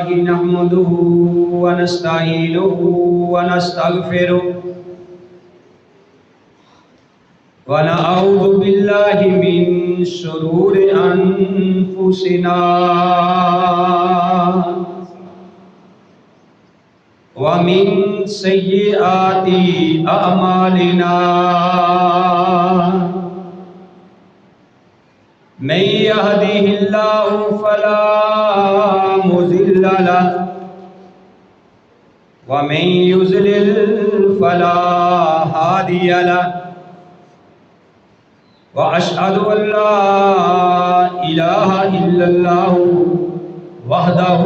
لله نحمده ونستعينه ونستغفره ونعوذ بالله من شرور أنفسنا ومن سيئات أعمالنا من يهده الله فلا مضل له ومن يضلل فلا هادي له وأشهد أن لا إله إلا الله وحده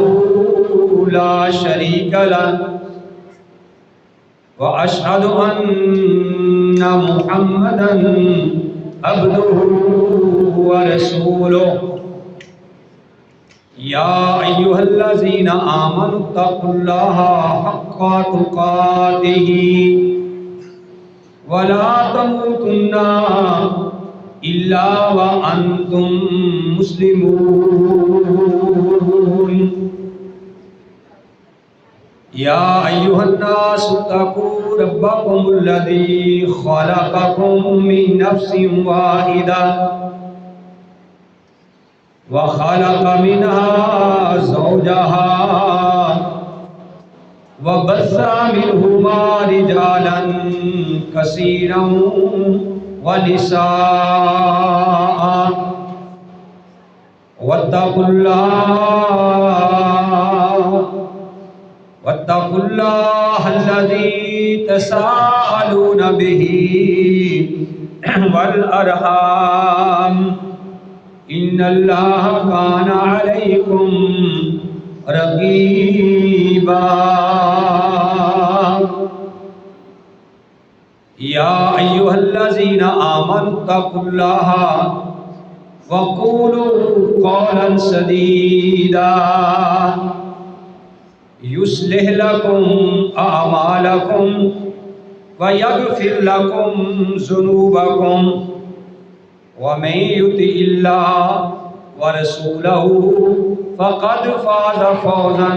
لا شريك له وأشهد أن محمدا عبده ورسوله يا أيها الذين آمنوا اتقوا الله حق تقاته ولا تموتن إلا وأنتم مسلمون يا أيها الناس اتقوا ربكم الذي خلقكم من نفس واحدة وخلق منها زوجها وبث منهما رجالا كثيرا ونساء واتقوا الله الذي تساءلون به والأرحام إن الله كان عليكم رقيبا يا أيها الذين آمنوا اتقوا الله وقولوا قولا سديدا يصلح لكم أعمالكم ويغفر لكم ذنوبكم ومن يطع الله ورسوله فقد فاز فوزا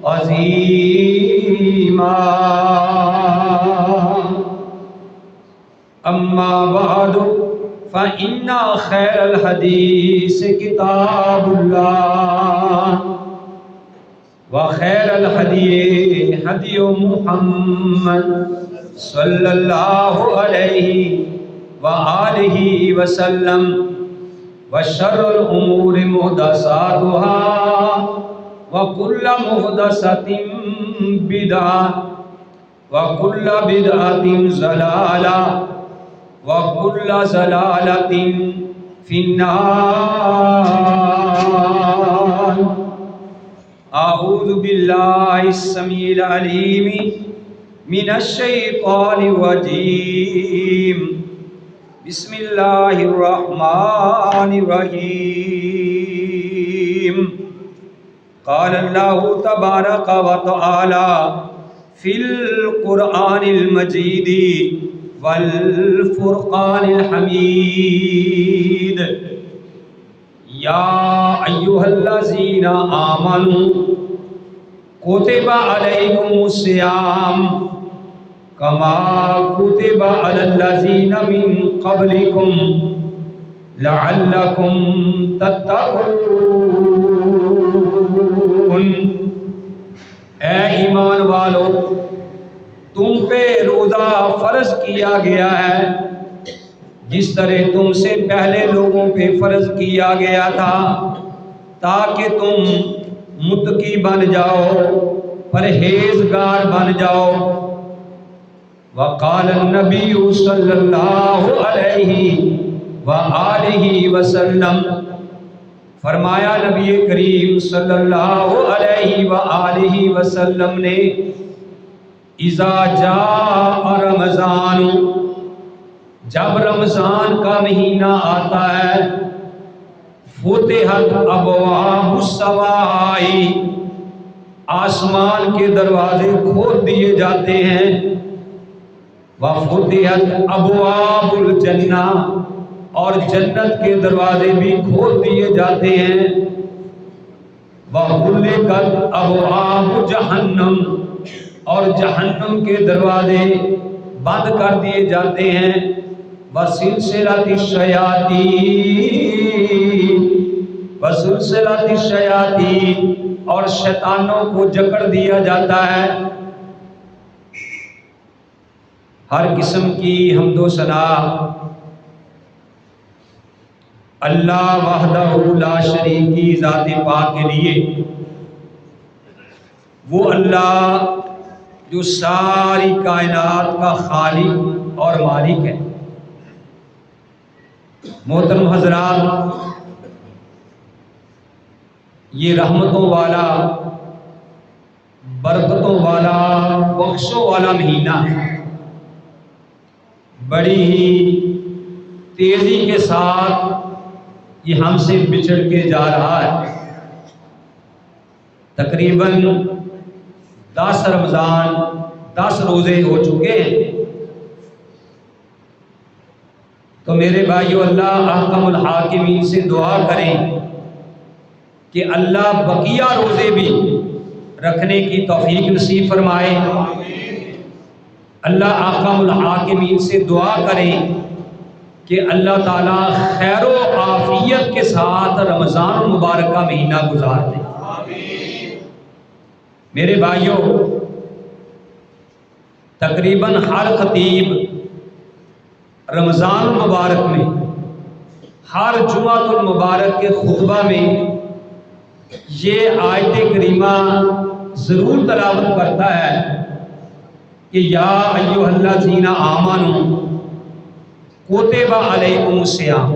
عظيما أما بعد فإن خير الحديث كتاب الله وخير الهدي هدي محمد صلى الله عليه وآله وسلم وشر الأمور محدثاتها وكل محدثة بدعة وكل بدعة ضلالة وكل ضلالة في النار. أعوذ بالله السميع العليم من الشيطان الرجيم. بسم الله الرحمن الرحيم. قال الله تبارك وتعالى في القرآن المجيد والفرقان الحميد. يا أيها الذين آمنوا كتب عليكم الصيام كما كتب على الذين من قبلكم لعلكم تتقون. اے ایمان والو، تم پہ روزہ فرض کیا گیا ہے جس طرح تم سے پہلے لوگوں پہ فرض کیا گیا تھا، تاکہ تم متقی بن جاؤ، پرہیزگار بن جاؤ. وقال النبی صلی اللہ علیہ وآلہ وسلم، فرمایا نبی کریم صلی اللہ علیہ وآلہ وسلم نے، اذا جاء رمضان، جب رمضان کا مہینہ آتا ہے، فتحت ابواب السماء، آسمان کے دروازے کھول دیے جاتے ہیں، وفتحت ابواب الجنہ، اور جنت کے دروازے بھی کھول دیے جاتے ہیں، وَغُلِّقَتْ أَبْوَابُ جَہَنَّم، اور جہنم کے دروازے بند کر دیے جاتے ہیں، وَسِلْسِلَةِ الشَّيَاطِينِ، اور شیطانوں کو جکڑ دیا جاتا ہے۔ ہر قسم کی حمد و ثنا اللہ وحدہ لا شریک کی ذات پاک کے لیے، وہ اللہ جو ساری کائنات کا خالق اور مالک ہے۔ محترم حضرات، یہ رحمتوں والا، برکتوں والا، بخشوں والا مہینہ بڑی ہی تیزی کے ساتھ یہ ہم سے بچھڑ کے جا رہا ہے۔ تقریباً 10 رمضان، 10 روزے ہو چکے ہیں۔ تو میرے بھائیو، اللہ احکم الحاکمین سے دعا کریں کہ اللہ بقیہ روزے بھی رکھنے کی توفیق نصیب فرمائے۔ اللہ احکم الحاکمین سے دعا کریں کہ اللہ تعالیٰ خیر و عافیت کے ساتھ رمضان المبارک کا مہینہ گزار دے۔ میرے بھائیوں، تقریباً ہر خطیب رمضان المبارک میں، ہر جمعۃ المبارک کے خطبہ میں یہ آیت کریمہ ضرور تلاوت کرتا ہے کہ یا ایھا الذین آمنوا کتب علیکم الصیام،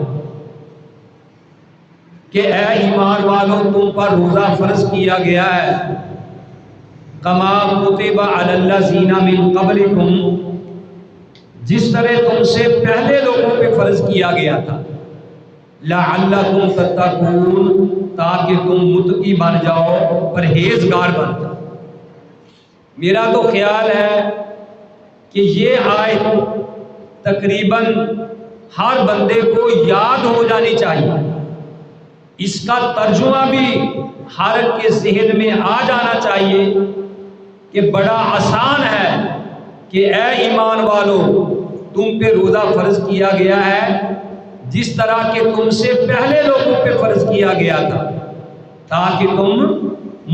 کہ اے ایمان والو تم پر روزہ فرض کیا گیا ہے، کما کتب علی الذین من قبلکم، جس طرح تم سے پہلے لوگوں پہ فرض کیا گیا تھا، لعلکم تتقون، تاکہ تم متقی بن جاؤ، پرہیزگار بن جاؤ۔ میرا تو خیال ہے کہ یہ آیت تقریباً ہر بندے کو یاد ہو جانی چاہیے، اس کا ترجمہ بھی ہر کے ذہن میں آ جانا چاہیے کہ بڑا آسان ہے کہ اے ایمان والو تم پہ روزہ فرض کیا گیا ہے جس طرح کہ تم سے پہلے لوگوں پہ فرض کیا گیا تھا، تاکہ تم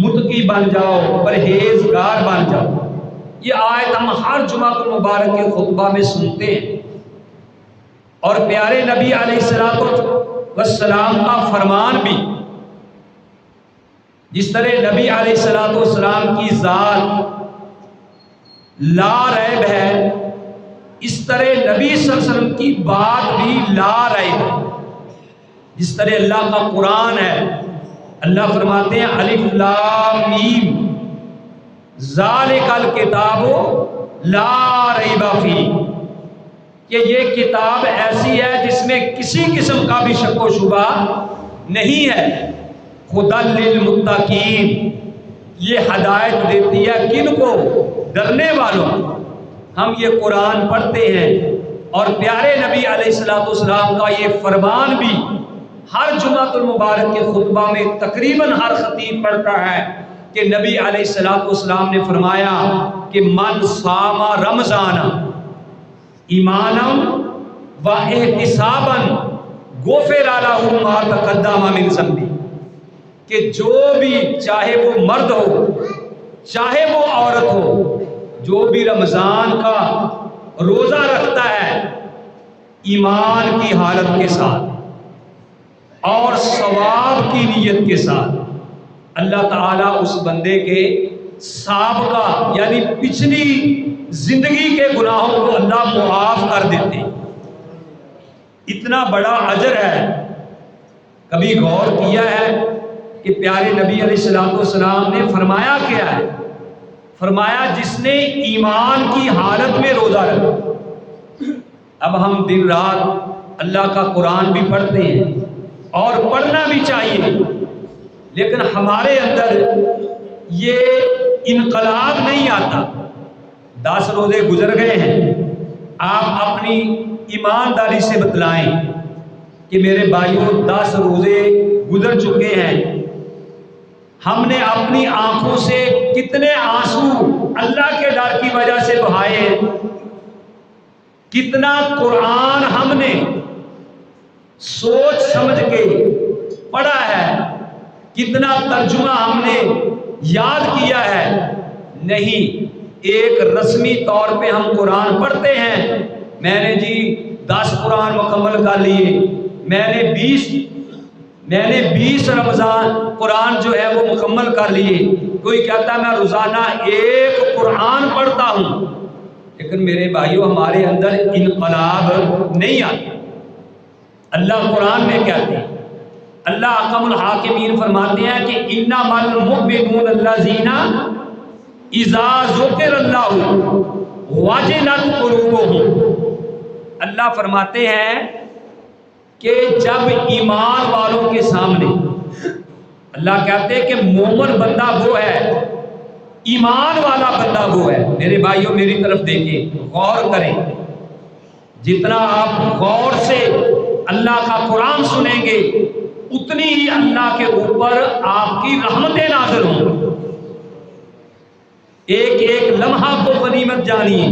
متقی بن جاؤ، پرہیزگار بن جاؤ۔ یہ آیت ہم ہر جمعہ المبارک کے خطبہ میں سنتے ہیں، اور پیارے نبی علیہ السلام کا فرمان بھی، جس طرح نبی علیہ السلام کی ذات لا ریب ہے، اس طرح نبی صلی اللہ علیہ وسلم کی بات بھی لا ریب ہے۔ جس طرح اللہ کا قرآن ہے، اللہ فرماتے ہیں الف لام میم ذالک الکتاب لا ریب فیہ، کہ یہ کتاب ایسی ہے جس میں کسی قسم کا بھی شک و شبہ نہیں ہے۔ ھدی للمتقین، یہ ہدایت دیتی ہے کن کو؟ ڈرنے والوں۔ ہم یہ قرآن پڑھتے ہیں، اور پیارے نبی علیہ السلام کا یہ فرمان بھی ہر جمعہ المبارک کے خطبہ میں تقریباً ہر خطیب پڑھتا ہے کہ نبی علیہ السلام نے فرمایا کہ من صام رمضان ایمانا و احتسابا غفر لہ ما تقدم من ذنبہ، کہ جو بھی، چاہے وہ مرد ہو چاہے وہ عورت ہو، جو بھی رمضان کا روزہ رکھتا ہے ایمان کی حالت کے ساتھ اور ثواب کی نیت کے ساتھ، اللہ تعالیٰ اس بندے کے سابقہ یعنی پچھلی زندگی کے گناہوں کو اللہ معاف کر دیتے۔ اتنا بڑا اجر ہے۔ کبھی غور کیا ہے کہ پیارے نبی علیہ السلام نے فرمایا کیا ہے؟ فرمایا جس نے ایمان کی حالت میں روزہ رکھا۔ اب ہم دن رات اللہ کا قرآن بھی پڑھتے ہیں اور پڑھنا بھی چاہیے، لیکن ہمارے اندر یہ انقلاب نہیں آتا۔ 10 روزے گزر گئے ہیں، آپ اپنی ایمانداری سے بتلائیں کہ میرے بھائیوں 10 روزے گزر چکے ہیں، ہم نے اپنی آنکھوں سے کتنے آنسو اللہ کے ڈر کی وجہ سے بہائے ہیں، کتنا قرآن ہم نے سوچ سمجھ کے پڑھا ہے، کتنا ترجمہ ہم نے یاد کیا ہے۔ نہیں، ایک رسمی طور پہ ہم قرآن پڑھتے ہیں، میں نے جی 10 قرآن مکمل کر لیے، میں نے 20 رمضان قرآن جو ہے وہ مکمل کر لیے، کوئی کہتا ہے میں روزانہ 1 قرآن پڑھتا ہوں۔ لیکن میرے بھائیوں، ہمارے اندر انقلاب نہیں آتا۔ اللہ قرآن میں کہتے ہیں، اللہ احکم الحاکمین فرماتے ہیں کہ انما المؤمنون الذین اذا ذکر اللہ وجلت قلوبہم۔ اللہ فرماتے ہیں کہ جب ایمان والوں کے سامنے، اللہ کہتے ہیں کہ مومن بندہ وہ ہے، ایمان والا بندہ وہ ہے۔ میرے بھائیوں میری طرف دیکھیں، غور کریں، جتنا آپ غور سے اللہ کا قرآن سنیں گے اتنی ہی اللہ کے اوپر آپ کی رحمتیں نازل ہوں۔ ایک ایک لمحہ کو غنیمت جانیے۔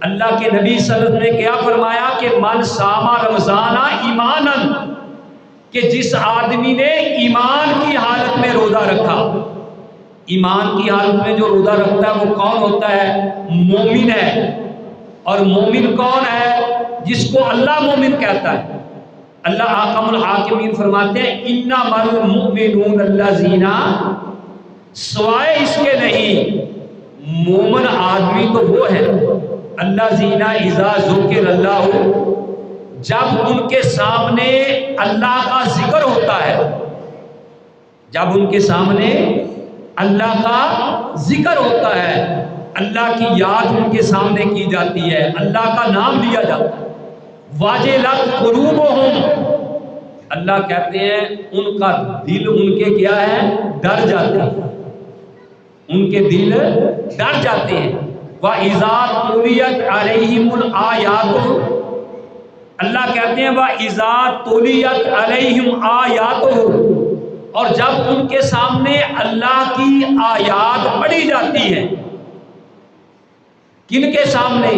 اللہ کے نبی صلی اللہ علیہ وسلم نے کیا فرمایا کہ من صام رمضان ایمانا، کہ جس آدمی نے ایمان کی حالت میں روزہ رکھا۔ ایمان کی حالت میں جو روزہ رکھتا ہے وہ کون ہوتا ہے؟ مومن ہے۔ اور مومن کون ہے؟ جس کو اللہ مومن کہتا ہے۔ اللہ احکم الحاکمین فرماتے ہیں انما المؤمنون الذین، سوائے اس کے نہیں، مومن آدمی تو وہ ہے الذین اذا ذکر اللہ، جب ان کے سامنے اللہ کا ذکر ہوتا ہے، جب ان کے سامنے اللہ کا ذکر ہوتا ہے، اللہ کی یاد ان کے سامنے کی جاتی ہے، اللہ کا نام لیا جاتا ہے، واجلت قلوبہم، اللہ کہتے ہیں ان کا دل ان کے کیا ہے؟ ڈر جاتے ہیں، ان کے دل ڈر جاتے ہیں۔ وَإِذَا تُلِيَتْ عَلَيْهِمُ الْآيَاتُ، اللہ کہتے ہیں وَإِذَا تُلِيَتْ عَلَيْهِمْ آيَاتُهُ، اور جب ان کے سامنے اللہ کی آیات پڑھی جاتی ہے، کن کے سامنے؟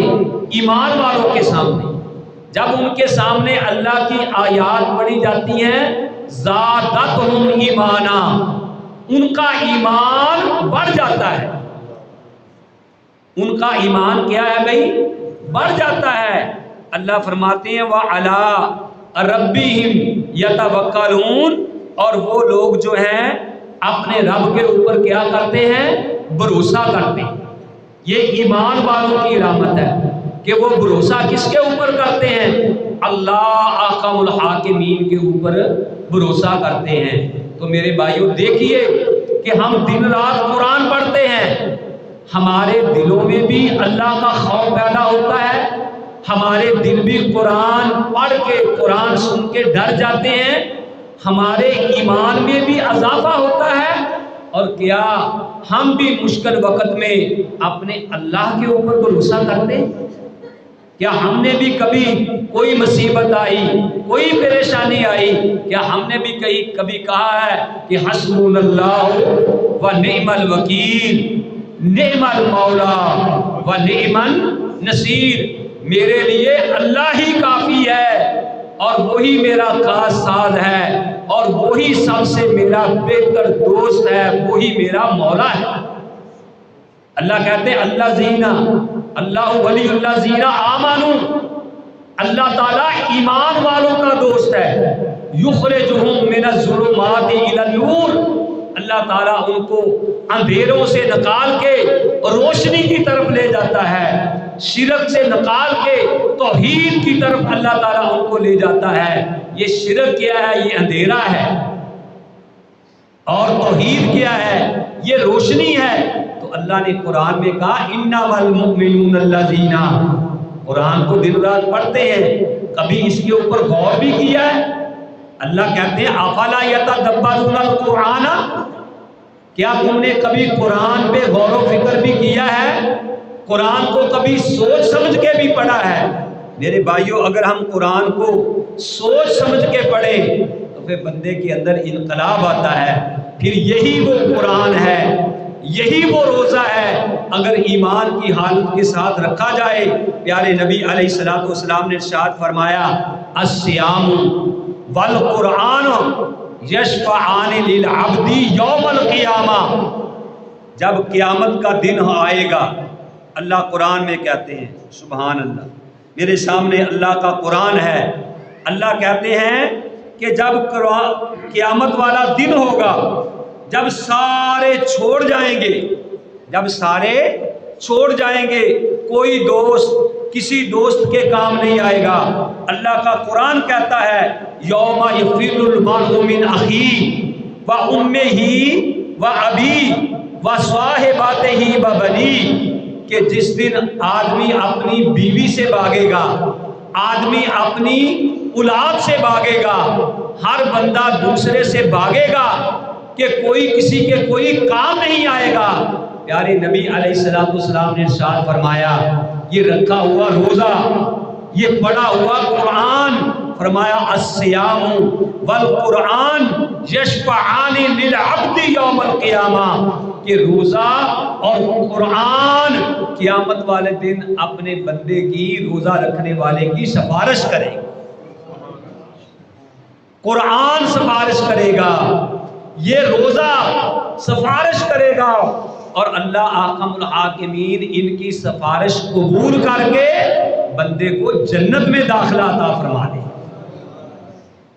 ایمان والوں کے سامنے۔ جب ان کے سامنے اللہ کی آیات پڑھی جاتی ہیں، زادتہم ایمانا، ان کا ایمان بڑھ جاتا ہے۔ ان کا ایمان کیا ہے بھائی؟ بڑھ جاتا ہے۔ اللہ فرماتے ہیں وَعَلَىٰ رَبِّهِمْ يَتَوَكَّلُونَ، اور وہ لوگ جو ہیں اپنے رب کے اوپر کیا کرتے ہیں؟ بھروسہ کرتے ہیں۔ یہ ایمان والوں کی علامت ہے کہ وہ بھروسہ کس کے اوپر کرتے ہیں؟ اللہ احکم الحاکمین کے اوپر بھروسہ کرتے ہیں۔ تو میرے بھائیوں دیکھیے کہ ہم دن رات قرآن پڑھتے ہیں، ہمارے دلوں میں بھی اللہ کا خوف پیدا ہوتا ہے، ہمارے دل بھی قرآن پڑھ کے قرآن سن کے ڈر جاتے ہیں، ہمارے ایمان میں بھی اضافہ ہوتا ہے، اور کیا ہم بھی مشکل وقت میں اپنے اللہ کے اوپر بھروسہ کرتے ہیں؟ کیا ہم نے بھی کبھی کوئی مصیبت آئی، کوئی پریشانی آئی، کیا ہم نے بھی کبھی کہا ہے کہ حسبنا اللہ و نعم الوکیل، نعم المولا و نعم النصیر، میرے لیے اللہ ہی کافی ہے اور وہی میرا خاص ساز ہے اور وہی سب سے میرا بہتر دوست ہے، وہی میرا مولا ہے۔ اللہ کہتے ہیں اللہ ولی اللہ زینا آمانو، اللہ تعالیٰ ایمان والوں کا دوست ہے، یخرجہم من الظلمات الی النور، اللہ تعالیٰ ان کو اندھیروں سے نکال کے روشنی کی طرف لے جاتا ہے، شرک سے نکال کے توحید کی طرف اللہ تعالیٰ ان کو لے جاتا ہے۔ یہ شرک کیا ہے؟ یہ اندھیرا ہے، اور توحید کیا ہے؟ یہ روشنی ہے۔ تو اللہ نے قرآن میں کہا انما المؤمنون الذین، قرآن کو دن رات پڑھتے ہیں، کبھی اس کے اوپر غور بھی کیا ہے؟ اللہ کہتے ہیں افلا یتدبرون القرآن، کیا تم نے کبھی قرآن پہ غور و فکر بھی کیا ہے؟ قرآن کو کبھی سوچ سمجھ کے بھی پڑھا ہے؟ میرے بھائیوں، اگر ہم قرآن کو سوچ سمجھ کے پڑھیں تو پھر بندے کے اندر انقلاب آتا ہے، پھر یہی وہ قرآن ہے، یہی وہ روزہ ہے اگر ایمان کی حالت کے ساتھ رکھا جائے۔ پیارے نبی علیہ الصلوۃ والسلام نے ارشاد فرمایا الصیام والقرآن یشفعان للعبد یوم القیامہ، جب قیامت کا دن آئے گا، اللہ قرآن میں کہتے ہیں، سبحان اللہ، میرے سامنے اللہ کا قرآن ہے، اللہ کہتے ہیں کہ جب قیامت والا دن ہوگا، جب سارے چھوڑ جائیں گے، جب سارے چھوڑ جائیں گے، کوئی دوست کسی دوست کے کام نہیں آئے گا، اللہ کا قرآن کہتا ہے یوم یفر المرء من اخیہ و امہ و ابی و صاحباتہ و بنی، کہ جس دن آدمی اپنی بیوی سے بھاگے گا، آدمی اپنی اولاد سے بھاگے گا، ہر بندہ دوسرے سے بھاگے گا کہ کوئی کسی کے کوئی کام نہیں آئے گا۔ پیارے نبی علیہ الصلوۃ والسلام نے ارشاد فرمایا یہ رکھا ہوا روزہ، یہ پڑھا ہوا قرآن، فرمایا الصیام والقرآن یشفعان للعبد یوم القیامہ، کہ روزہ اور قرآن قیامت والے دن اپنے بندے کی، روزہ رکھنے والے کی سفارش کرے گا، قرآن سفارش کرے گا، یہ روزہ سفارش کرے گا، اور اللہ احکم الحاکمین ان کی سفارش قبول کر کے بندے کو جنت میں داخلہ عطا فرما دے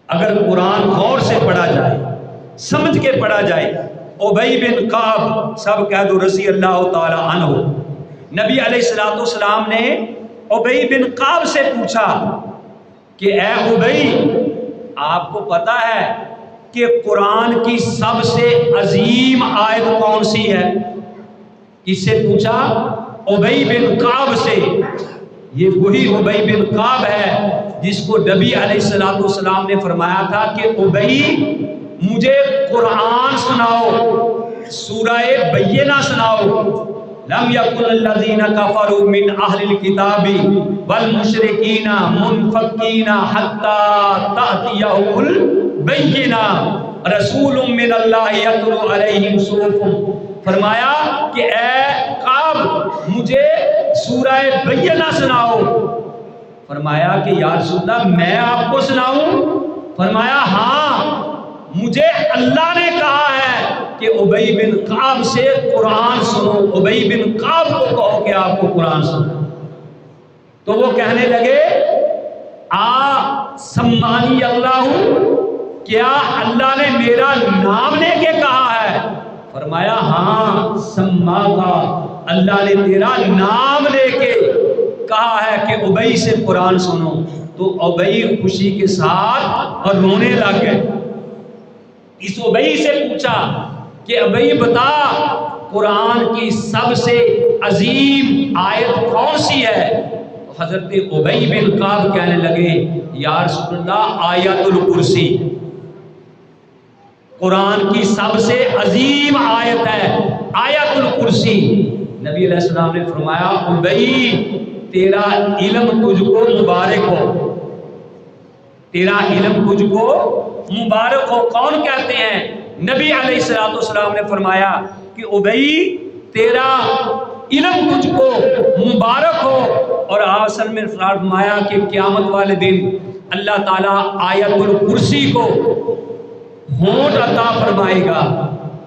اگر قرآن غور سے پڑھا جائے، سمجھ کے پڑھا جائے۔ ابی بن کعب، سب کہہ دو رضی اللہ تعالی عنہ، نبی علیہ الصلوۃ والسلام نے ابی بن کعب سے پوچھا کہ اے ابی، آپ کو پتہ ہے کہ قرآن کی سب سے عظیم آیت کون سی ہے؟ کس سے پوچھا؟ ابی بن کعب سے۔ یہ وہی ابی بن کعب ہے جس کو نبی علیہ الصلوۃ والسلام نے فرمایا تھا کہ ابی مجھے قرآن سناؤ، سورہ بینہ سناؤ۔ لم یکن الذین کفروا من اہل الکتاب والمشرکین منفکین حتی تأتیہم البینہ رسول من اللہ یتلو علیہم صحف۔ فرمایا کہ اے کعب مجھے سورہ بینہ سناؤ۔ فرمایا کہ یا رسول اللہ میں آپ کو سناؤں؟ فرمایا ہاں، مجھے اللہ نے کہا ہے کہ ابی بن کعب سے قرآن سنو، ابی بن کعب کو کہو کہ آپ کو قرآن سنو۔ تو وہ کہنے لگے سمانی اللہ، کیا اللہ نے میرا نام لے کے کہا ہے؟ فرمایا ہاں، سما کا، اللہ نے تیرا نام لے کے کہا ہے کہ ابی سے قرآن سنو۔ تو ابی خوشی کے ساتھ اور رونے لگ گئے۔ اس ابی سے پوچھا کہ ابی بتا قرآن کی سب سے عظیم آیت کون سی ہے؟ تو حضرت ابی بن کعب کہنے لگے یا رسول اللہ آیت الکرسی، قرآن کی سب سے عظیم آیت ہے آیت الکرسی۔ نبی علیہ السلام نے فرمایا ابی تیرا علم تجھ کو مبارک ہو، تیرا علم تجھ کو مبارک ہو۔ کون کہتے ہیں؟ نبی علیہ الصلوۃ والسلام نے فرمایا کہ ابی تیرا علم تجھ کو مبارک ہو، اور آسن میں فرمایا کہ قیامت والے دن اللہ تعالیٰ آیت الکرسی کو ہونٹ عطا فرمائے گا۔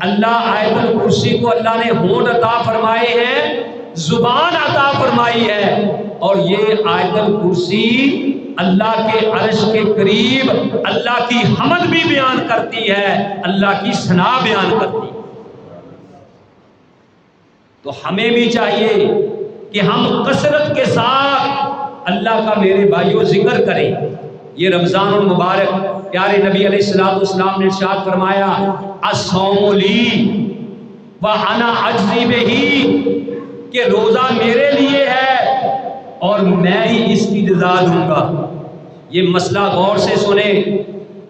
اللہ آیت الکرسی کو اللہ نے ہونٹ عطا فرمائے ہیں، زبان عطا فرمائی ہے، اور یہ آیت الکرسی اللہ کے عرش کے قریب اللہ کی حمد بھی بیان کرتی ہے، اللہ کی ثنا بیان کرتی ہے۔ تو ہمیں بھی چاہیے کہ ہم کثرت کے ساتھ اللہ کا میرے بھائیوں ذکر کریں۔ یہ رمضان المبارک پیارے نبی علیہ الصلوۃ والسلام نے ارشاد فرمایا الصوم لی وانا اجزی بہ، کہ روزہ میرے لیے ہے اور میں ہی اس کی جزا دوں گا۔ یہ مسئلہ غور سے سنیں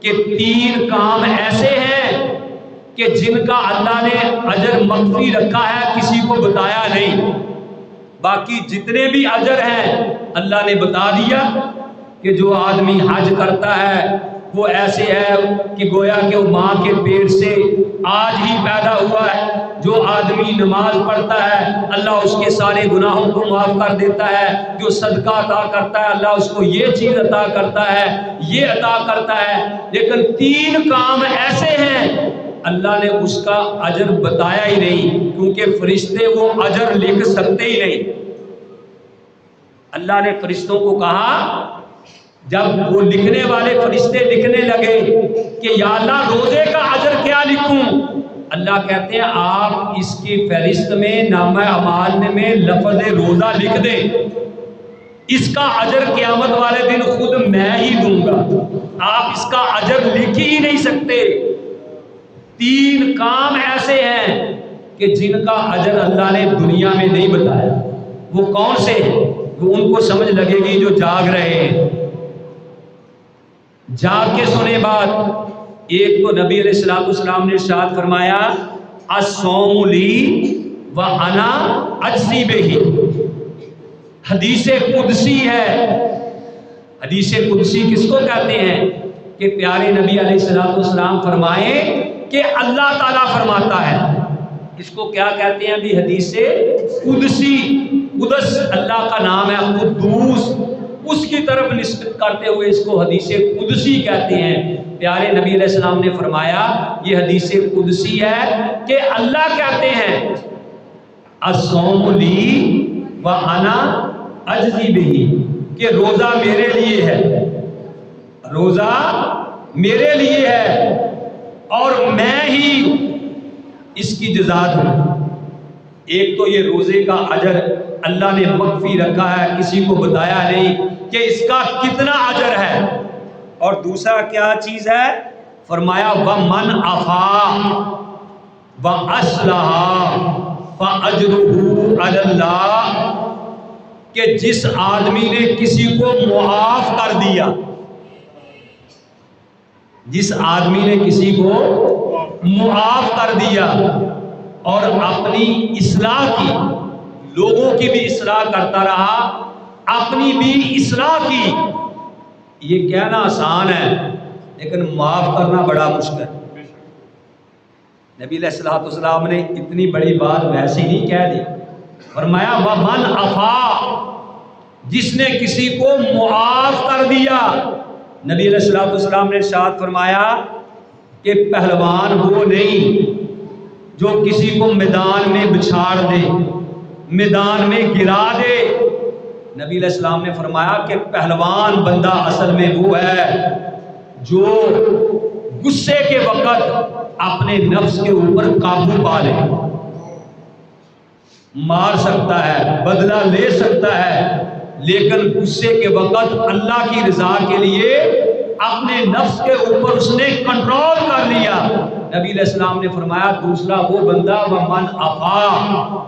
کہ 3 کام ایسے ہیں کہ جن کا اللہ نے اجر مخفی رکھا ہے، کسی کو بتایا نہیں، باقی جتنے بھی اجر ہیں اللہ نے بتا دیا کہ جو آدمی حج کرتا ہے وہ ایسے ہے کہ گویا کہ وہ ماں کے پیٹ سے آج ہی پیدا ہوا ہے۔ جو آدمی نماز پڑھتا ہے اللہ اس کے سارے گناہوں کو معاف کر دیتا ہے، جو صدقہ عطا کرتا ہے اللہ اس کو یہ چیز عطا کرتا ہے، یہ عطا کرتا ہے۔ لیکن 3 کام ایسے ہیں اللہ نے اس کا اجر بتایا ہی نہیں، کیونکہ فرشتے وہ اجر لکھ سکتے ہی نہیں۔ اللہ نے فرشتوں کو کہا، جب وہ لکھنے والے فرشتے لکھنے لگے کہ یا اللہ روزے کا اجر کیا لکھوں، اللہ کہتے ہیں آپ اس کی فہرست میں نامہ اعمال میں لفظ روزہ لکھ دیں، اس کا اجر قیامت والے دن خود میں ہی دوں گا، آپ اس کا اجر لکھ ہی نہیں سکتے۔ 3 کام ایسے ہیں کہ جن کا اجر اللہ نے دنیا میں نہیں بتایا۔ وہ کون سے ہیں؟ وہ ان کو سمجھ لگے گی جو جاگ رہے ہیں۔ جاگ کے سنے بات۔ ایک تو نبی علیہ السلام نے ارشاد فرمایا الصوم لی وانا اجزی بہ، حدیث قدسی ہے۔ حدیث قدسی کس کو کہتے ہیں؟ کہ پیارے نبی علیہ السلام فرمائیں کہ اللہ تعالیٰ فرماتا ہے، اس کو کیا کہتے ہیں ابھی؟ حدیث قدسی۔ قدس اللہ کا نام ہے، قدوس، اس کی طرف نسبت کرتے ہوئے اس کو حدیث قدسی کہتے ہیں۔ پیارے نبی علیہ السلام نے فرمایا یہ حدیث قدسی ہے کہ اللہ کہتے ہیں الصوم لی وانا اجزی بہ، کہ روزہ میرے لیے ہے، روزہ میرے لیے ہے اور میں ہی اس کی جزا دوں۔ ایک تو یہ روزے کا اجر اللہ نے مخفی رکھا ہے، کسی کو بتایا نہیں کہ اس کا کتنا اجر ہے۔ اور دوسرا کیا چیز ہے؟ فرمایا وَمَنْ عَفَا وَأَصْلَحَ فَأَجْرُهُ عَلَى اللَّهِ، کہ جس آدمی نے کسی کو معاف کر دیا، جس آدمی نے کسی کو معاف کر دیا اور اپنی اصلاح کی، لوگوں کی بھی اصلاح کرتا رہا، اپنی بھی اصلاح کی۔ یہ کہنا آسان ہے لیکن معاف کرنا بڑا مشکل ہے۔ نبی علیہ السلام نے اتنی بڑی بات ویسے ہی نہیں کہہ دی، فرمایا وَمَنْ عَفَا، جس نے کسی کو معاف کر دیا۔ نبی علیہ السلام نے ارشاد فرمایا کہ پہلوان وہ نہیں جو کسی کو میدان میں بچھاڑ دے، میدان میں گرا دے۔ نبی علیہ السلام نے فرمایا کہ پہلوان بندہ اصل میں وہ ہے جو غصے کے وقت اپنے نفس کے اوپر قابو پا لے، مار سکتا ہے، بدلہ لے سکتا ہے، لیکن غصے کے وقت اللہ کی رضا کے لیے اپنے نفس کے اوپر اس نے کنٹرول کر لیا۔ نبی علیہ السلام نے فرمایا دوسرا وہ بندہ وَمَنْ عَفَا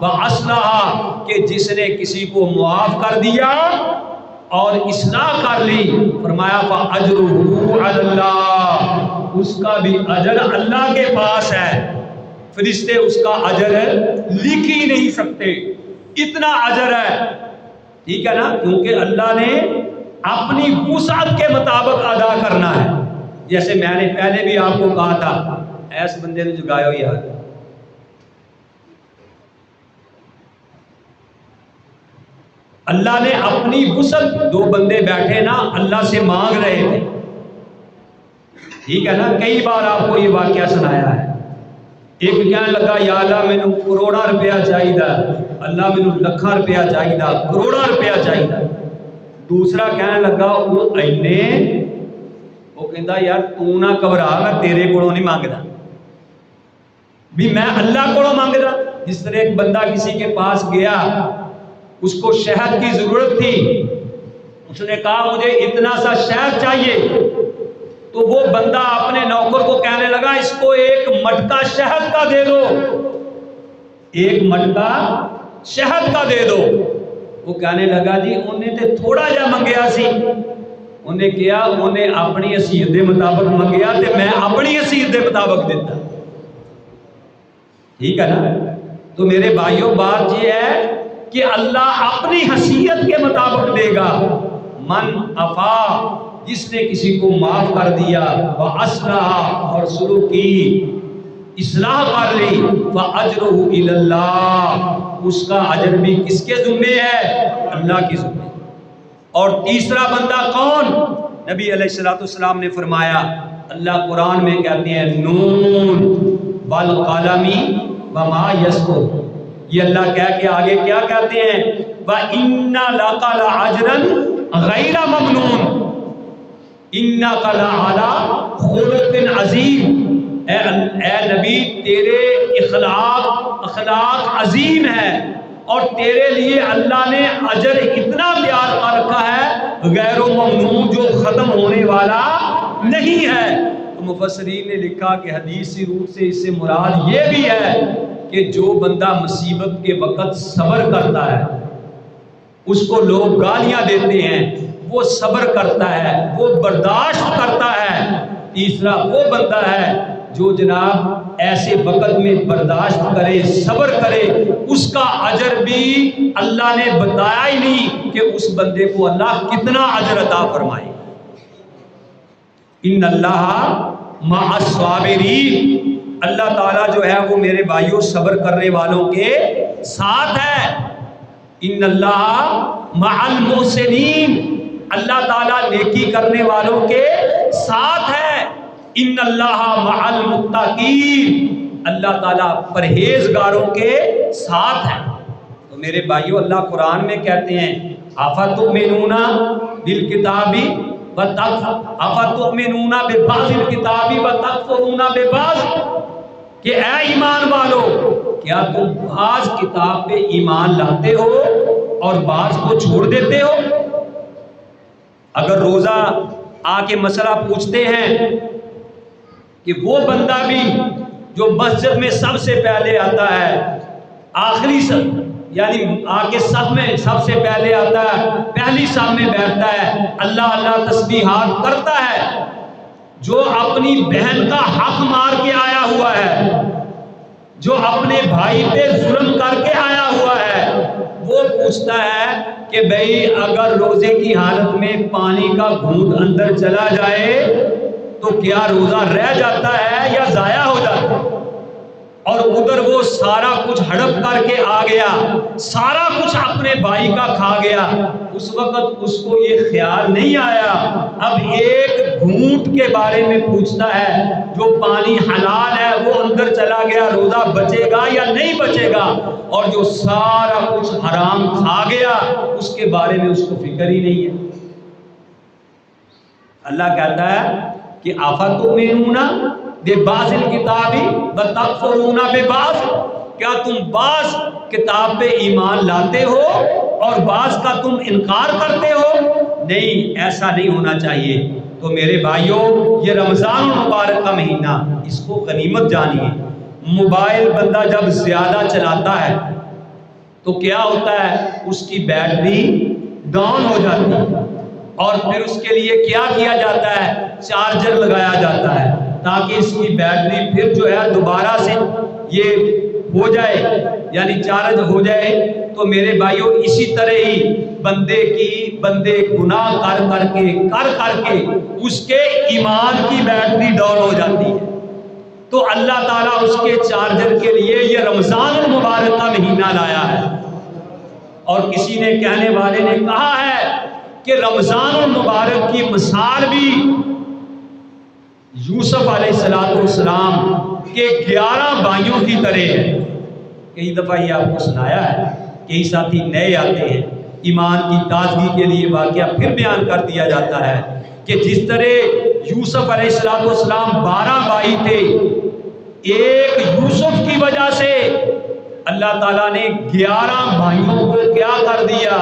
وَأَصْلَحَ، کہ جس نے کسی کو معاف کر دیا اور اصلاح کر لی، فرمایا فَأَجْرُهُ عَلَى اللَّهِ، اس کا بھی اجر اللہ کے پاس ہے، فرشتے اس کا اجر لکھ ہی نہیں سکتے، اتنا اجر ہے۔ ٹھیک ہے نا؟ کیونکہ اللہ نے اپنی وسعت کے مطابق ادا کرنا ہے۔ جیسے میں نے پہلے بھی آپ کو کہا تھا، ایس بندے نے جگایا ہو یار، اللہ نے اپنی وسعت، 2 بندے بیٹھے نا اللہ سے مانگ رہے تھے، ٹھیک ہے نا؟ کئی بار آپ کو یہ واقعہ سنایا ہے۔ ایک کہنے لگا یا اللہ مینوں کروڑا روپیہ چاہیے، اللہ مینوں لکھاں روپیہ چاہیے، کروڑا روپیہ چاہیے۔ دوسرا کہنے لگا وہ اینے، وہ کہندا یار تو نہ گھبرا، میں تیرے کولوں نہیں مانگدا، بھی میں اللہ کولوں مانگدا۔ جس طرح ایک بندہ کسی کے پاس گیا، اس کو شہد کی ضرورت تھی، اس نے کہا مجھے اتنا سا شہد چاہیے، تو وہ بندہ اپنے نوکر کو کہنے لگا اس کو 1 مٹکا شہد کا دے دو، 1 مٹکا شہد کا دے دو۔ وہ کہنے لگا جی انہیں تے تھوڑا جا منگیا سی، انہیں کیا انہیں اپنی حیثیت دے مطابق منگیا تے میں اپنی حیثیت دے مطابق دیتا۔ ٹھیک ہے نا؟ تو میرے بھائیوں بات یہ ہے کہ اللہ اپنی حیثیت کے مطابق دے گا۔ من عفا جس نے کسی کو معاف کر دیا، وَأَصْلَحَ اور سلوک کی، اصلاح کر لی، فَأَجْرُهُ إِلَى اللَّهِ اس کا اجر بھی کس کے ذمے ہے؟ اللہ کے ذمے۔ اور تیسرا بندہ کون؟ نبی علیہ السلام نے فرمایا، اللہ قرآن میں کہتے ہیں نون والقلم وما یسطرون، یہ اللہ کہہ کے آگے کیا کہتے ہیں؟ وَإِنَّ لَكَ لَأَجْرًا غَيْرَ مَمْنُونٍ إِنَّكَ لَعَلَىٰ خُلُقٍ عَظِيمٍ، اے نبی تیرے اخلاق عظیم ہے، اور تیرے لیے اللہ نے اجر اتنا تیار کر رکھا ہے غیر ممنون، جو ختم ہونے والا نہیں ہے۔ تو مفسرین نے لکھا کہ حدیثی روح سے اس سے مراد یہ بھی ہے کہ جو بندہ مصیبت کے وقت صبر کرتا ہے، اس کو لوگ گالیاں دیتے ہیں، وہ صبر کرتا ہے، وہ برداشت کرتا ہے۔ تیسرا وہ بندہ ہے جو جناب ایسے وقت میں برداشت کرے، صبر کرے، اس کا اجر بھی اللہ نے بتایا ہی نہیں کہ اس بندے کو اللہ کتنا اجر عطا فرمائے۔ ان اللہ مع الصابرین، اللہ تعالیٰ جو ہے وہ میرے بھائیوں صبر کرنے والوں کے ساتھ ہے۔ ان اللہ مع المحسنین، اللہ تعالیٰ نیکی کرنے والوں کے ساتھ ہے۔ ان اللہ مع المتقین، اللہ تعالیٰ پرہیزگاروں کے ساتھ ہے۔ تو میرے بھائیوں اللہ قرآن میں کہتے ہیں افتؤمنون بالکتاب افتؤمنون ببعض الکتاب وتکفرون ببعض، کہ اے ایمان والو کیا تم بعض کتاب پہ ایمان لاتے ہو اور بعض کو چھوڑ دیتے ہو؟ اگر روزہ آ کے مسئلہ پوچھتے ہیں کہ وہ بندہ بھی جو مسجد میں سب سے پہلے آتا ہے، آخری صف یعنی آ کے صف میں سب سے پہلے آتا ہے، پہلی صف میں بیٹھتا ہے، اللہ اللہ تسبیحات کرتا ہے، جو اپنی بہن کا حق مار کے آیا ہوا ہے، جو اپنے بھائی پہ ظلم کر کے آیا ہوا ہے، وہ پوچھتا ہے کہ بھئی اگر روزے کی حالت میں پانی کا گھونٹ اندر چلا جائے تو کیا روزہ رہ جاتا ہے یا ضائع ہو جاتا ہے؟ اور ادھر وہ سارا کچھ ہڑپ کر کے آ گیا، سارا کچھ اپنے بھائی کا کھا گیا، اس وقت اس کو یہ خیال نہیں آیا، اب ایک گھونٹ کے بارے میں پوچھتا ہے، جو پانی حلال ہے وہ اندر چلا گیا، روزہ بچے گا یا نہیں بچے گا؟ اور جو سارا کچھ حرام کھا گیا اس کے بارے میں اس کو فکر ہی نہیں ہے۔ اللہ کہتا ہے کہ افتؤمنون ببعض الکتاب وتکفرون ببعض، کیا تم بعض کتاب پہ ایمان لاتے ہو اور بعض کا تم انکار کرتے ہو؟ نہیں، ایسا نہیں ہونا چاہیے۔ تو میرے بھائیوں یہ رمضان المبارک کا مہینہ، اس کو غنیمت جانیے۔ موبائل بندہ جب زیادہ چلاتا ہے تو کیا ہوتا ہے؟ اس کی بیٹری ڈاؤن ہو جاتی ہے، اور پھر اس کے لیے کیا کیا جاتا ہے؟ چارجر لگایا جاتا ہے تاکہ اس کی بیٹری پھر جو ہے دوبارہ سے یہ ہو جائے، یعنی چارج ہو جائے۔ تو میرے بھائیوں اسی طرح ہی بندے گناہ کر کے اس کے ایمان کی بیٹری ڈاؤن ہو جاتی ہے، تو اللہ تعالیٰ اس کے چارجر کے لیے یہ رمضان المبارک کا مہینہ لایا ہے۔ اور کسی نے کہنے والے نے کہا ہے کہ رمضان المبارک کی مثال بھی یوسف علیہ السلام کے 11 بھائیوں کی طرح ہے۔ کئی دفعہ یہ آپ کو سنایا ہے، کئی ساتھی نئے آتے ہیں، ایمان کی تازگی کے لیے واقعہ پھر بیان کر دیا جاتا ہے کہ جس طرح یوسف علیہ السلام 12 بھائی تھے، ایک یوسف کی وجہ سے اللہ تعالیٰ نے 11 بھائیوں کو کیا کر دیا؟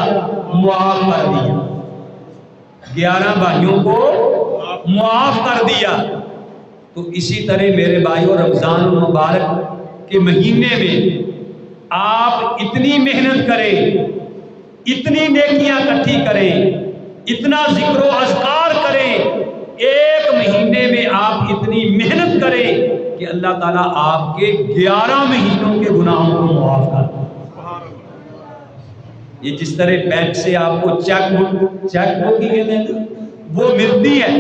معاف کر دیا۔ 11 بھائیوں کو معاف کر دیا۔ تو اسی طرح میرے بھائیوں رمضان المبارک کے مہینے میں آپ اتنی محنت کریں، اتنی نیکیاں اکٹھی کریں، اتنا ذکر و اذکار کریں، ایک مہینے میں آپ اتنی محنت کریں کہ اللہ تعالیٰ آپ کے 11 مہینوں کے گناہوں کو معاف کر دے۔ یہ جس طرح بینک سے آپ کو چیک بک ہی کہتے ہیں، وہ ملتی ہے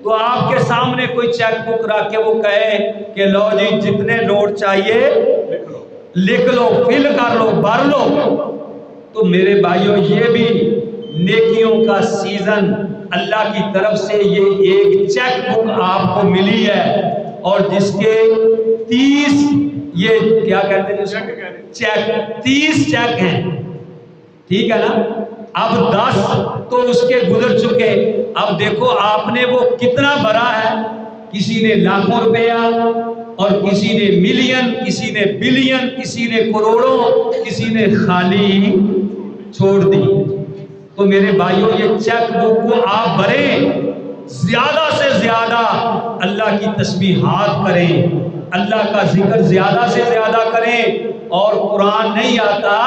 تو آپ کے سامنے کوئی چیک بک رکھ کے وہ کہے کہ لو جی جتنے نوٹ چاہیے لکھ لو، فل کر لو، بھر لو، تو میرے بھائیوں یہ بھی نیکیوں کا سیزن اللہ کی طرف سے یہ ایک چیک بک آپ کو ملی ہے، اور جس کے 30 یہ کیا کہتے ہیں چیک 30 چیک ہیں، ٹھیک ہے نا؟ اب 10 تو اس کے گزر چکے، اب دیکھو آپ نے وہ کتنا بھرا ہے، کسی نے لاکھوں روپیہ اور کسی نے ملین، کسی نے بلین، کسی نے کروڑوں، کسی نے خالی چھوڑ دی۔ تو میرے بھائیوں یہ چیک بک کو آپ بھریں، زیادہ سے زیادہ اللہ کی تسبیحات کریں، اللہ کا ذکر زیادہ سے زیادہ کریں، اور قرآن نہیں آتا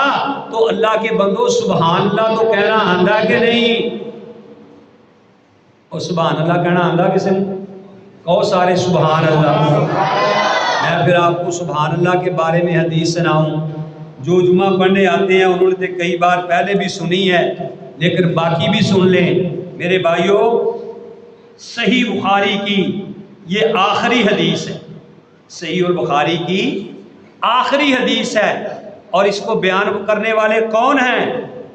تو اللہ کے بندو سبحان اللہ تو کہنا آندہ کہ نہیں؟ اور سبحان اللہ کہنا آندہ کسے؟ کہو سارے سبحان اللہ۔ میں پھر آپ کو سبحان اللہ کے بارے میں حدیث سناؤں، جو جمعہ پڑھنے آتے ہیں انہوں نے کئی بار پہلے بھی سنی ہے لیکن باقی بھی سن لیں۔ میرے بھائیوں صحیح بخاری کی یہ آخری حدیث ہے، صحیح البخاری کی آخری حدیث ہے، اور اس کو بیان کرنے والے کون ہیں؟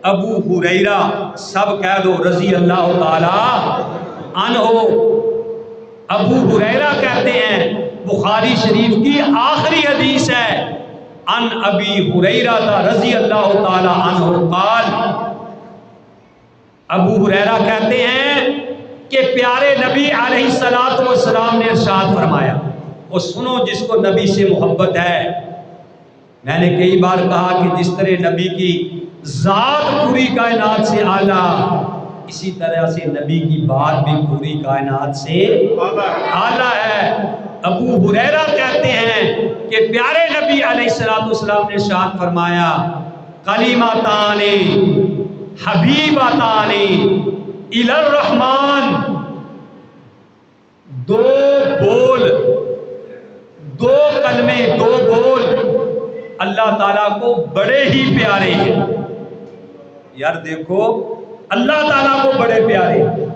ابو ہریرہ، سب کہہ دو رضی اللہ تعالی عنہ۔ ابو ہریرہ کہتے ہیں بخاری شریف کی آخری حدیث ہے، ان ابی ہریرہ رضی اللہ تعالی عنہ قال، ابو ہریرہ کہتے ہیں کہ پیارے نبی علیہ السلام نے ارشاد فرمایا، اور سنو جس کو نبی سے محبت ہے، میں نے کئی بار کہا کہ جس طرح نبی کی ذات پوری کائنات سے اعلیٰ، اسی طرح سے نبی کی بات بھی پوری کائنات سے اعلیٰ ہے۔ ابو ہریرہ کہتے ہیں کہ پیارے نبی علیہ السلام نے ارشاد فرمایا، کلمتان حبیبتان الی الرحمن، دو بول، دو کلمے، دو بول اللہ تعالیٰ کو بڑے ہی پیارے ہیں۔ یار دیکھو اللہ تعالیٰ کو بڑے پیارے ہیں۔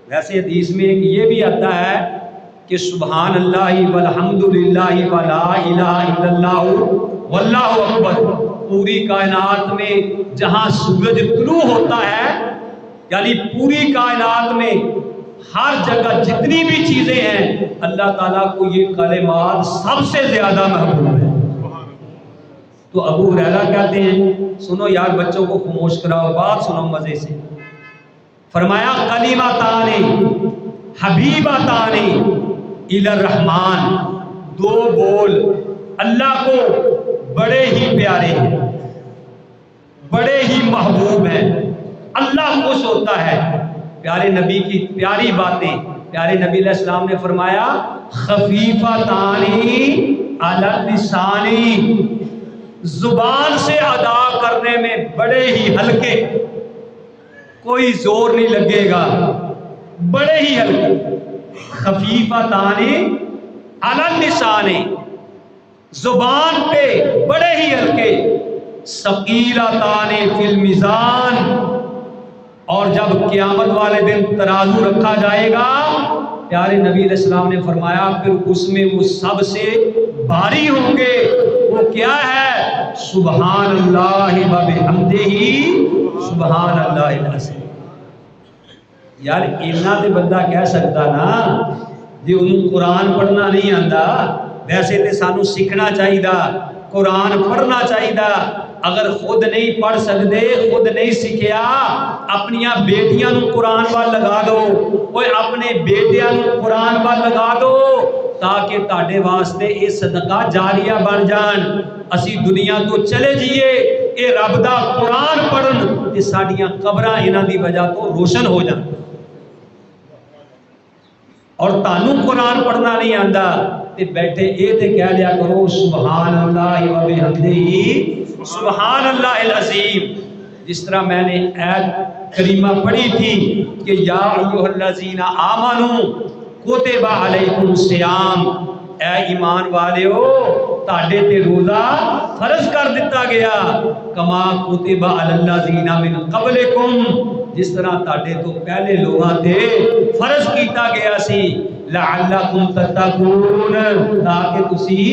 ویسے حدیث میں ایک یہ بھی آتا ہے کہ سبحان اللہ والحمدللہ ولا الہ الا اللہ واللہ اکبر، پوری کائنات میں جہاں سورج طلوع ہوتا ہے، یعنی پوری کائنات میں ہر جگہ جتنی بھی چیزیں ہیں، اللہ تعالیٰ کو یہ کلمات سب سے زیادہ محبوب ہے۔ تو ابو ہریرہ کہتے ہیں، سنو یار بچوں کو خاموش کراؤ، بات سنو مزے سے، فرمایا کلمتان حبیبتان الی الرحمن، دو بول اللہ کو بڑے ہی پیارے ہیں، بڑے ہی محبوب ہیں، اللہ خوش ہوتا ہے۔ پیارے نبی کی پیاری باتیں، پیارے نبی علیہ السلام نے فرمایا خفیفتان علی اللسان، زبان سے ادا کرنے میں بڑے ہی ہلکے، کوئی زور نہیں لگے گا، بڑے ہی ہلکے، خفیفتان علی اللسان، زبان پہ بڑے ہی ہلکے، ثقیلتان فی المیزان، اور جب قیامت والے دن ترازو رکھا جائے گا، پیارے نبی علیہ السلام نے فرمایا پھر اس میں وہ سب سے بھاری ہوں گے، وہ کیا ہے؟ سبحان اللہ و بحمدہ سبحان اللہ العظیم۔ یار اتنا تے بندہ کہہ سکتا نا جی انہوں قرآن پڑھنا نہیں آتا، ویسے تے سانو سیکھنا چاہیے، قرآن پڑھنا چاہیے۔ اگر خود نہیں پڑھ سکتے، خود نہیں سیکھیا، اپنیاں بیٹیاں نو قرآن وال لگا دو، کوئی اپنے بیٹیاں نو قرآن وال لگا دو، تاکہ تاڑے واسطے یہ صدقہ جاریہ بن جان، اسی دنیا تو چلے جئیے، اے رب دا قرآن پڑھن تے ساڑیاں قبراں انہاں دی وجہ تو روشن ہو جان۔ اور تانوں قرآن پڑھنا نہیں آندا تے بیٹھے اے تے کہہ لیا کرو سبحان اللہ و بحمدہ سبحان اللہ العظیم۔ جس طرح میں نے آیت کریمہ پڑھی تھی کہ یا ایھا الذین آمنوا کتب علیکم الصیام، اے ایمان والیو تاڑے تے روزہ فرض کر دیتا گیا، کما کتب علی الذین من قبلکم، جس طرح تاڑے تو پہلے لوگاں تے فرض کیتا گیا سی لعلکم تتقون تاکہ تسی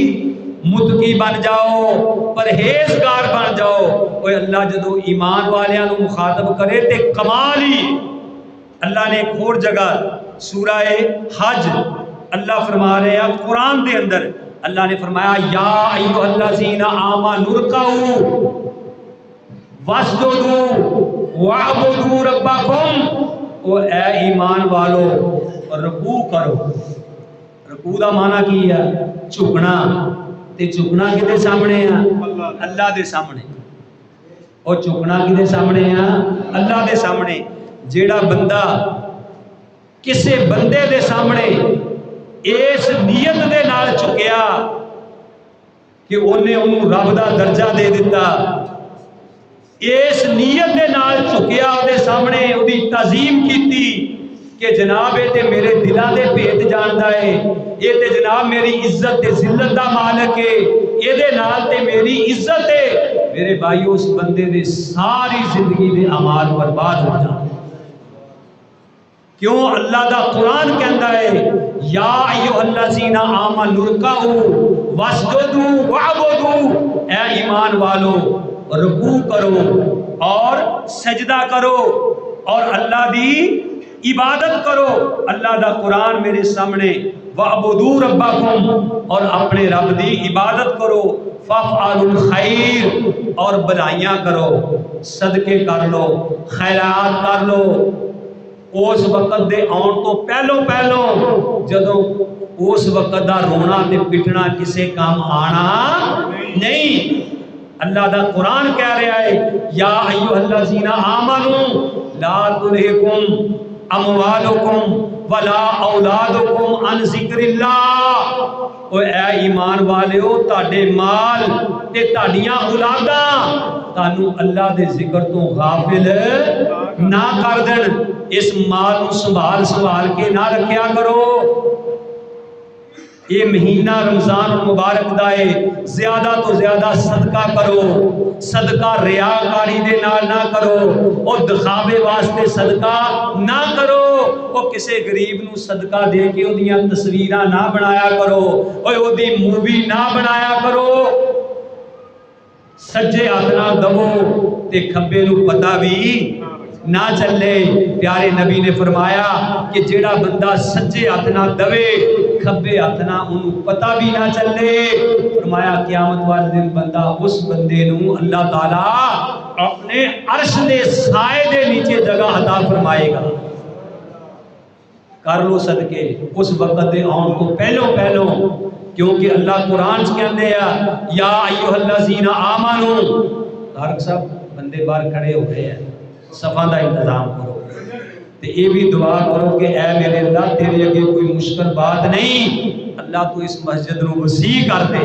متقی بن جاؤ پرہیزگار بن جاؤ۔ کوئی اللہ جدو ایمان والیاں نو مخاطب کرے تے کمال ہی اللہ نے ایک اور جگہ سورہ حج اللہ فرما رہے ہیں قرآن دے اندر اللہ نے فرمایا یا ایھا الذین آمنوا ارکعوا واسجدوا واعبدوا ربکم، او اے ایمان والو رکوع کرو۔ رکوع دا معنی کی ہے؟ جھکنا، تے جھکنا کدے سامنے ہے؟ اللہ دے سامنے۔ اور جھکنا کدے سامنے ہے؟ اللہ دے سامنے۔ جیڑا بندہ کسے بندے دے سامنے اس نیت دے نال چکیا کہ انہیں انہوں رب دا درجہ دے دیتا، اس نیت دے نال چکیا دے سامنے دی تعظیم کیتی کہ جناب یہ تے میرے دلاں دے بھید جاندا ہے، یہ تے جناب میری عزت تے ذلت دا مالک ہے، یہ دے نال تے میری عزت ہے، میرے بھائیو اس بندے دے ساری زندگی دے اعمال برباد ہو جاندے۔ کیوں؟ اللہ دا قرآن کہندا ہے یا ایھا الذین آمنوا ارکعوا واسجدوا واعبدوا، اے ایمان والو رکوع کرو اور سجدہ کرو اور اللہ دی عبادت کرو۔ اللہ دا قرآن میرے سامنے وَاعْبُدُوا رَبَّكُمْ، اور اپنے رب دی عبادت کرو، فَافْعَلُوا الْخَيْرَ، اور بھلائیاں کرو، صدقے کر لو، خیرات کر لو۔ اس وقت دے آن تو پہلو جدوں اس وقت دا رونا تے پٹنا کسے کام آنا نہیں۔ اللہ دا قرآن کہہ رہا ہے یا ایھا الذین آمنوا لا تلہکم اموالکم ولا اولادکم عن ذکر اللہ، او اے ایمان والیو تاڑے مال تے تاڑیاں اولاداں تانوں اللہ دے ذکر تو غافل نہ کر دین۔ اس مال نو سنبھال کے نہ رکھیا کرو۔ یہ مہینہ رمضان المبارک دا ہے، زیادہ تو زیادہ صدقہ کرو، صدقہ ریاکاری دے نال نہ کرو، اور دکھاوے واسطے صدقہ نہ کرو، اور کسے غریب نو صدقہ دے کے اودیاں تصویراں نہ بنایا کرو، اور اودی مووی نہ بنایا کرو۔ سجے ہاتھ نال دو تے کھبے نو پتہ بھی نہ چلے۔ پیارے نبی نے فرمایا کہ جیڑا بندہ سجے ہاتھ نہ دوے کھبے ہاتھ نہ انہوں پتہ بھی نہ چلے، فرمایا قیامت والے دن بندہ اس بندے نو اللہ تعالیٰ اپنے عرش دے سائے دے نیچے جگہ عطا فرمائے گا۔ کر لو صدقے اس وقت دے آن تو پہلو، کیونکہ اللہ قرآن کہندے یا ایھا الذین آمنوا۔ تارک صاحب بندے باہر کھڑے ہو گئے ہیں، صفاں دا انتظام کرو تے یہ بھی دعا کرو کہ اے میرے اللہ تیرے اگے کوئی مشکل بات نہیں، اللہ تو اس مسجد نو وسیع کر دے،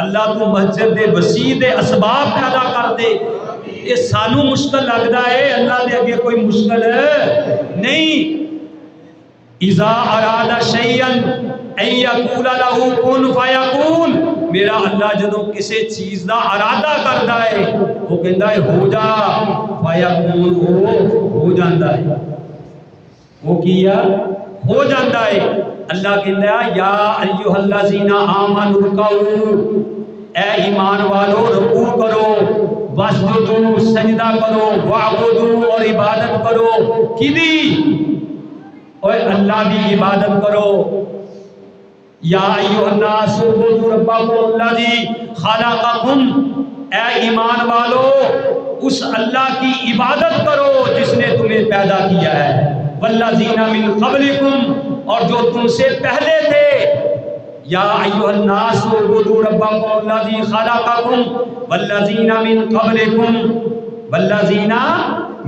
اللہ تو مسجد دے وسیع دے اسباب پیدا کر دے۔ یہ سانو مشکل لگدا ہے، اللہ دے اگے کوئی مشکل نہیں۔ اذا اراد شیئا ان یقول له کن فیکون، میرا اللہ جدوں کسی چیز دا ارادہ کردا ہے وہ کہندا ہے ہو جا، فیکون وہ ہو جاندا ہے، وہ کیا ہو جاندا ہے۔ اللہ کہندا ہے یا ایھا الذین آمنوا ارکعوا، اے ایمان والو رکوع کرو، واسجدوا سجدہ کرو، واعبدوا اور عبادت کرو، کدی؟ اور اللہ دی عبادت کرو۔ یا ایھا الناس اعبدوا ربکم الذی خلقکم، اے ایمان والو اس اللہ کی عبادت کرو جس نے تمہیں پیدا کیا ہے، والذین من قبلکم، اور جو تم سے پہلے تھے۔ یا ایھا الناس اعبدوا ربکم الذی خلقکم والذین من قبلکم، والذین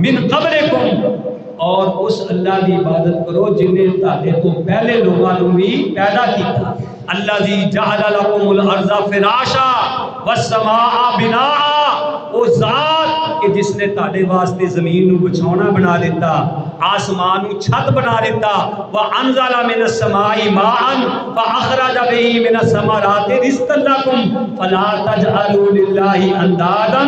من قبلکم، اور اس اللہ کی عبادت کرو جن نے تہاڈے تو پہلے لوگوں کو بھی پیدا کیتا۔ الذی جعل لکم الارض فراشا والسماء بناء، وہ ذات کہ جس نے تہاڈے واسطے زمین نو بچھونا بنا دیتا، آسمان چھت بنا دیتا، وانزل من السماء ماء فاخرج به من الثمرات رزقا لكم فلا تجعلوا لله اندادا۔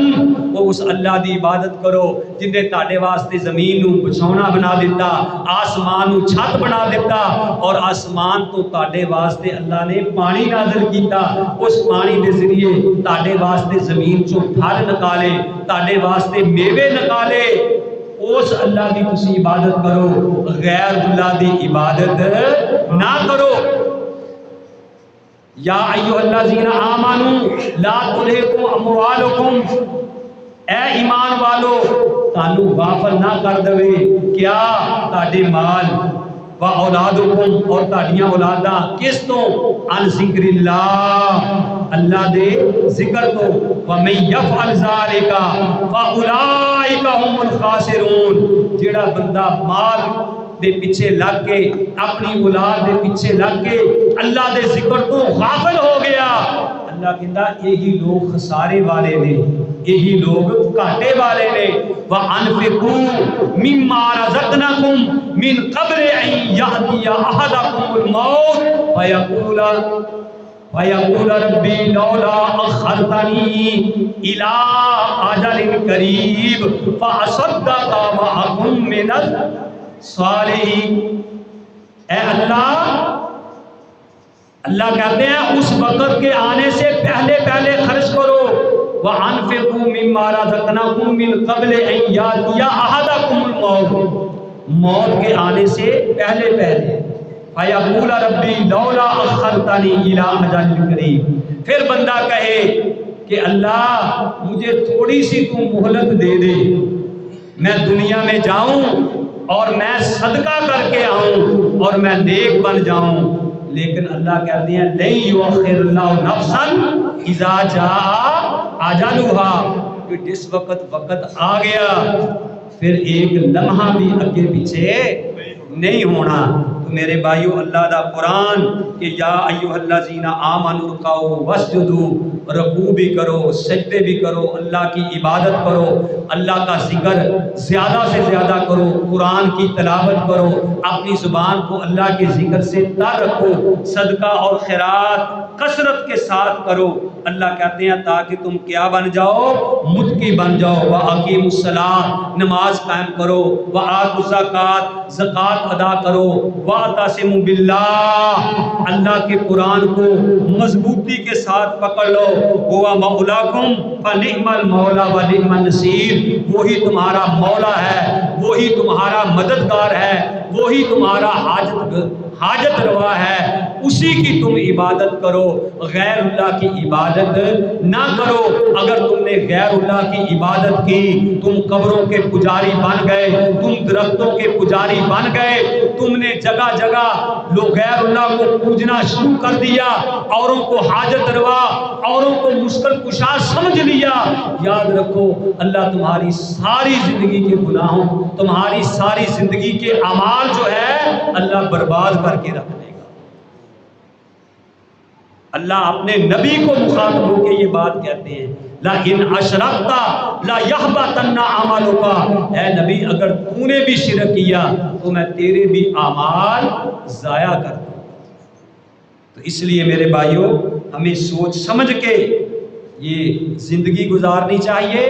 وہ اس اللہ دی عبادت کرو جن نے تہاڈے واسطے زمین نو بچھونا بنا دیتا، آسمان نو چھت بنا دیتا، اور آسمان تو تہاڈے واسطے اللہ نے پانی نازل کیتا، اس پانی دے ذریعے تہاڈے واسطے زمین چوں پھل نکالے، تہاڈے واسطے میوے نکالے۔ اس اللہ دی تسی عبادت کرو، غیر اللہ دی عبادت نہ کرو۔ یا ایھا الذین آمنوا لا تلھکم اموالکم، اے ایمان والو تانو غافل نہ کر دے کیا تہاڈے مال، و اولادکم اور تہاڈیاں اولاداں، کس تو؟ عن ذکر اللہ، اللہ دے ذکر تو۔ ومن یفعل ذلک فاولئک هم الخاسرون، جڑا بندہ مال دے پیچھے لگ کے، اپنی اولاد دے پیچھے لگ کے اللہ دے ذکر تو غافل ہو گیا، اللہ کہندا یہی لوگ خسارے والے نے، یہی لوگ گھاٹے والے نے۔ وَأَنفِقُوا مِمَّا رَزَقْنَاكُمْ مِن قَبْلِ أَن يَأْتِيَ أَحَدَكُمُ الْمَوْتُ فَيَقُولَ رَبِّي لَوْلَا أَخَّرْتَنِي إِلَىٰ أَجَلٍ قَرِيبٍ فَأَصَدَّقَ وَأَكُن مِّنَ الصَّالِحِينَ۔ اے اللہ کہتے ہیں اس وقت کے آنے سے پہلے پہلے خرچ کرو۔ وَأَنفِقُوا مِمَّا رَزَقْنَاكُمْ مِن قَبْلِ أَن يَأْتِيَ أَحَدَكُمُ الْمَوْتُ، موت کے آنے سے پہلے پہلے۔ فَيَقُولَ رَبِّي لَوْلَا أَخَّرْتَنِي إِلَىٰ أَجَلٍ قَرِيبٍ، پھر بندہ کہے کہ اللہ مجھے تھوڑی سی تو مہلت دے دے، میں دنیا میں جاؤں اور میں صدقہ کر کے آؤں اور میں نیک بن جاؤں۔ لیکن اللہ کہتے ہیں لن یؤخر اللہ نفسا اذا جاء اجلھا، کہ جس وقت آ گیا پھر ایک لمحہ بھی اگے پیچھے نہیں ہونا۔ تو میرے بھائیو، اللہ دا قرآن کہ یا ایھا الذین آمنوا ارکعوا واسجدوا، رکوع بھی کرو، سجدے بھی کرو، اللہ کی عبادت کرو، اللہ کا ذکر زیادہ سے زیادہ کرو، قرآن کی تلاوت کرو، اپنی زبان کو اللہ کے ذکر سے تر رکھو، صدقہ اور خیرات کثرت کے ساتھ کرو۔ اللہ کہتے ہیں تاکہ تم کیا بن جاؤ؟ متقی بن جاؤ۔ وَأَقِیمُوا الصَّلَاۃَ، نماز قائم کرو، وَآتُوا الزَّکَاۃ، زکوٰۃ ادا کرو، وَاعْتَصِمُوا بِاللَّہ، اللہ کے قرآن کو مضبوطی کے ساتھ پکڑ لو، هُوَ مَوْلَاکُمْ فَنِعْمَ الْمَوْلَىٰ وَنِعْمَ النَّصِيرُ، وہی تمہارا مولا ہے، وہی تمہارا مددگار ہے، وہی تمہارا حاجت روا ہے، اسی کی تم عبادت کرو، غیر اللہ کی عبادت نہ کرو۔ اگر تم نے غیر اللہ کی عبادت کی، تم قبروں کے پجاری بن گئے، تم درختوں کے پجاری بن گئے، تم نے جگہ جگہ لوگ غیر اللہ کو پوجنا شروع کر دیا، اوروں کو حاجت روا، اوروں کو مشکل کشا سمجھ لیا، یاد رکھو اللہ تمہاری ساری زندگی کے گناہوں، تمہاری ساری زندگی کے اعمال جو ہے اللہ برباد کر کے رکھ دے گا۔ اللہ اپنے نبی کو مخاطب ہو کے یہ بات کہتے ہیں لَإِنْ أَشْرَكْتَ لَيَحْبَطَنَّ عَمَلُكَ، اے نبی اگر تو نے بھی شرک کیا تو میں تیرے بھی اعمال ضائع کر دوں۔ تو اس لیے میرے بھائیوں ہمیں سوچ سمجھ کے یہ زندگی گزارنی چاہیے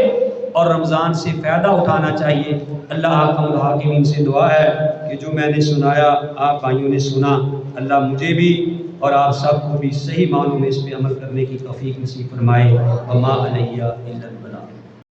اور رمضان سے فائدہ اٹھانا چاہیے۔ اللہ حکم الحاکمین سے دعا ہے کہ جو میں نے سنایا آپ بھائیوں نے سنا، اللہ مجھے بھی اور آپ سب کو بھی صحیح معنوں میں اس پہ عمل کرنے کی توفیق نصیب فرمائے۔ وما علیہ الا البلاغ۔